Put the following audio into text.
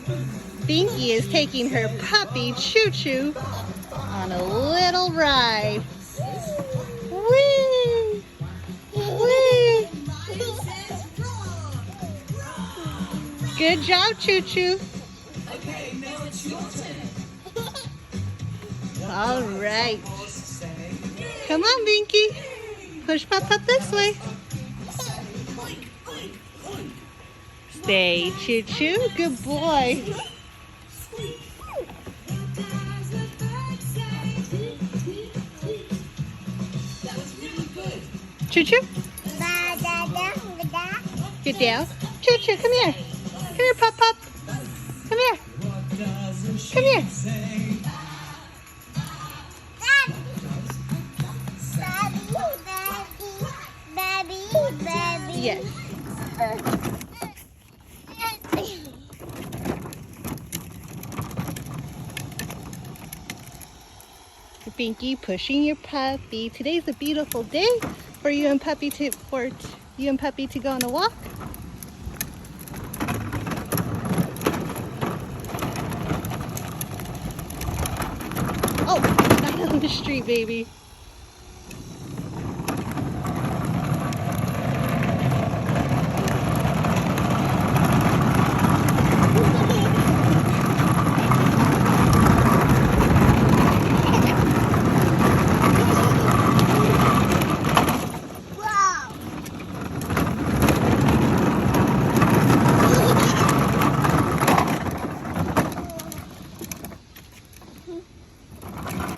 Binky is taking her puppy, Chew Chew, on a little ride. Whee! Whee! Good job, Chew Chew. All right. Come on, Binky. Push Pup up this way. Stay, Chew Chew. Good boy. Chew Chew. Get down. Chew Chew, come here. Come here, Pup Pup. Come here. Come here. Yes. Binky pushing your puppy. Today's a beautiful day for you and puppy to go on a walk. Oh, not on the street, baby.